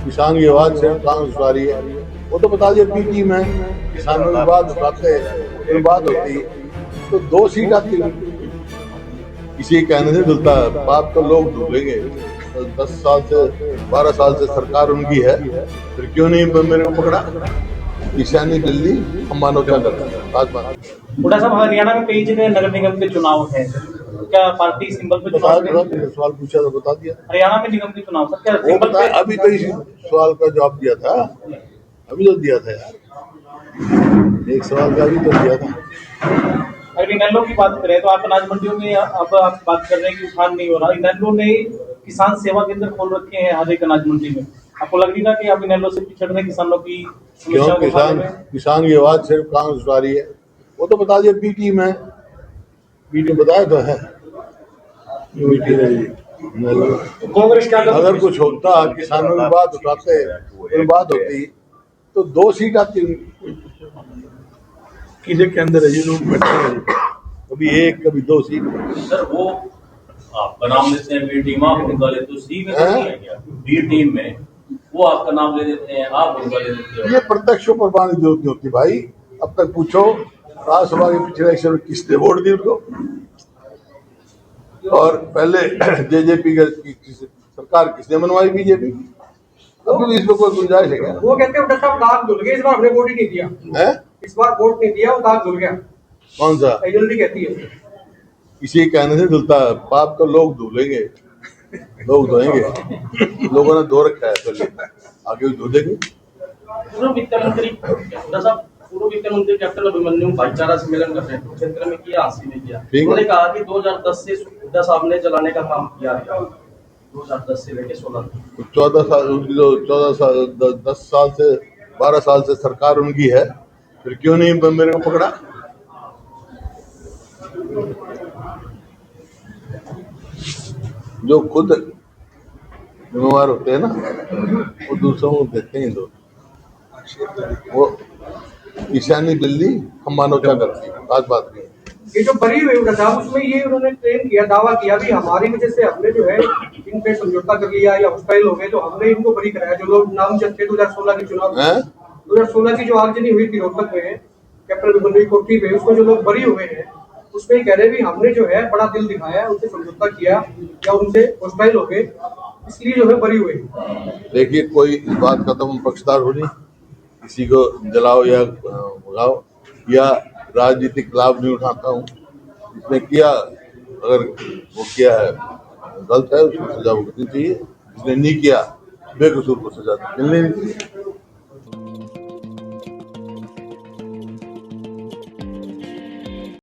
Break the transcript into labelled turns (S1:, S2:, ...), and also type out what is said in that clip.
S1: किसान की आवाज सिर्फ कांग्रेस आ रही है। वो तो बता दिया पीटी में किसानों की बात उठाते कोई बात होती तो 2 सीट आती। किसी के कहने से धुलता है बाप तो लोग धुलेंगे। 10 साल से 12 साल से सरकार उनकी है, फिर क्यों नहीं मेरे को पकड़ा? ईशानी दिल्ली हम मानवता करते बात।
S2: बड़ा साहब, हरियाणा में कई जगह नगर निगम के चुनाव है, तो क्या पार्टी सिंबल पे चुनाव
S1: सवाल पूछा तो बता दिया।
S2: हरियाणा में निगम के चुनाव सर, क्या
S1: वो
S2: सिंबल
S1: बता,
S2: पे?
S1: अभी तो इसी सवाल का जवाब दिया था। अभी तो दिया था यार, एक सवाल का अभी तो दिया था।
S2: अगर इनेलो की बात करें तो आप अनाज मंडियों में अब आप बात कर रहे हैं कि उठान नहीं हो रहा। इनेलो ने किसान सेवा केंद्र खोल रखे हैं हर एक अनाज मंडी में। आपको लग नहीं रहा कि आप इनेलो से पिछड़ रहे किसानों की
S1: क्यों?
S2: समस्याओं को उठाने में?
S1: किसान की आवाज सिर्फ कांग्रेस आ रही है। वो तो बता दिया पीटी में, पीटी बताया तो है।
S2: कांग्रेस क्या
S1: अगर कुछ होता किसानों की बात उठाते कोई बात होती तो 2 सीट आती। किसी के अंदर है ये लोग बैठे हैं, कभी एक कभी 2 सीट।
S3: सर वो आपका नाम लेते हैं बी टीम, आप उनका लेते हो, सी में तो नहीं है क्या? बी टीम में वो आपका नाम ले देते हैं, आप उनका ले देते हो।
S1: ये प्रत्यक्ष प्रमाणित जरूरत नहीं होती भाई। अब तक पूछो राज्यसभा के पिछले इलेक्शन में किसने वोट दी उनको, और पहले जेजेपी की सरकार किसने बनवाई? बीजेपी। अभी भी इसमें कोई गुंजाइश है क्या?
S4: वो कहते हैं साहब दाग धुल गए, इस बार हमने वोट ही नहीं दिया
S1: है?
S4: इस बार वोट नहीं दिया, वो दाग धुल गया।
S1: कौन सा?
S4: जल्दी कहती है
S1: किसी के कहने से धुलता है पाप तो लोग धुलेंगे, लोग धोएंगे। लोगों ने धो रखा है, तो आगे भी धो देंगे।
S5: पूर्व वित्त मंत्री पूर्व वित्त मंत्री कैप्टन अभिमन्यु भाईचारा सम्मेलन कर रहे हैं क्षेत्र में, किया हासिल नहीं किया। उन्होंने कहा कि 2010 से 10 आपने चलाने का काम किया है, 2010 से लेके 16 तक।
S1: 14 साल 10 साल से 12 साल से सरकार उनकी है, फिर क्यों नहीं मेरे को पकड़ा? जो खुद जिम्मेवार होते हैं ना, वो दूसरों को देते हैं लोग। वो ईशानी दिल्ली हम मानवता करती है बात नहीं।
S4: ये जो बरी हुई था उसमें ये उन्होंने क्लेम किया, दावा किया भी हमारी वजह से हमने जो है इन पे समझौता कर लिया या हॉस्टाइल हो गए, तो हमने इनको बरी कराया। जो लोग नामजद थे 2016 के चुनाव, 2016 की जो आगजनी हुई थी रोहतक में कैप्टन अभिमन्यु कोठी पे, उसमें जो लोग बरी हुए हैं उसमें कह रहे भी हमने जो है बड़ा दिल दिखाया, उनसे समझौता किया या उनसे हॉस्टाइल हो गए, इसलिए जो है बरी हुए।
S1: देखिए, कोई इस बात का तो पक्षदार हो नहीं, किसी को जलाओ या भगाओ या राजनीतिक लाभ नहीं उठाता हूँ। जिसने किया, अगर वो किया है गलत है, उसको सजा भुगतनी चाहिए। जिसने नहीं किया बेकसूर को सजा मिलनी चाहिए।